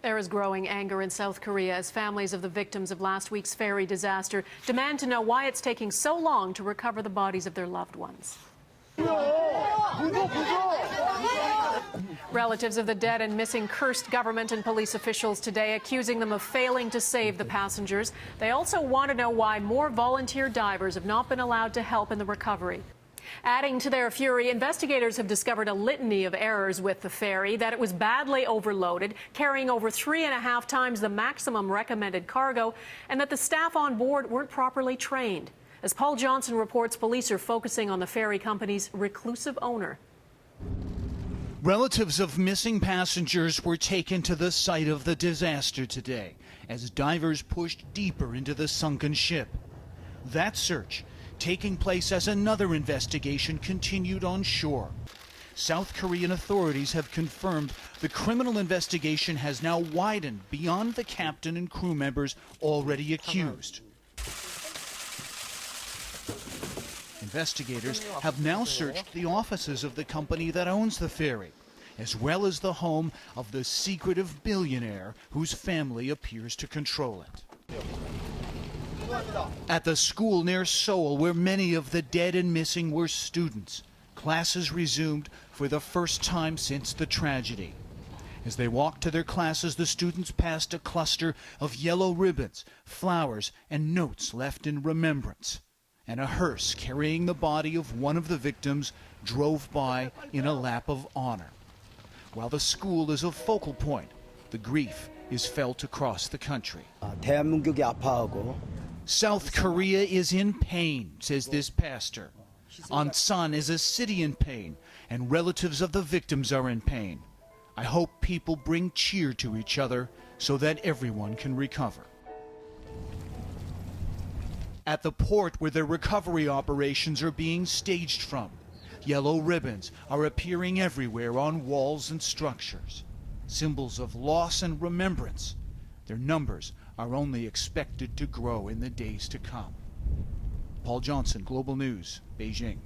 There is growing anger in South Korea as families of the victims of last week's ferry disaster demand to know why it's taking so long to recover the bodies of their loved ones. Relatives of the dead and missing cursed government and police officials today, accusing them of failing to save the passengers. They also want to know why more volunteer divers have not been allowed to help in the recovery. Adding to their fury, investigators have discovered a litany of errors with the ferry, that it was badly overloaded, carrying over 3.5 times the maximum recommended cargo, and that the staff on board weren't properly trained. As Paul Johnson reports, police are focusing on the ferry company's reclusive owner. Relatives of missing passengers were taken to the site of the disaster today as divers pushed deeper into the sunken ship. That search taking place as another investigation continued on shore. South Korean authorities have confirmed the criminal investigation has now widened beyond the captain and crew members already accused. Investigators have now searched the offices of the company that owns the ferry, as well as the home of the secretive billionaire whose family appears to control it. At the school near Seoul, where many of the dead and missing were students, classes resumed for the first time since the tragedy. As they walked to their classes, the students passed a cluster of yellow ribbons, flowers, and notes left in remembrance. And a hearse carrying the body of one of the victims drove by in a lap of honor. While the school is a focal point, the grief is felt across the country. 대한민국이 아파하고 South Korea is in pain, says this pastor. Ansan is a city in pain, and relatives of the victims are in pain. I hope people bring cheer to each other so that everyone can recover. At the port where the recovery operations are being staged from, yellow ribbons are appearing everywhere on walls and structures. Symbols of loss and remembrance. Their numbers are only expected to grow in the days to come. Paul Johnson, Global News, Beijing.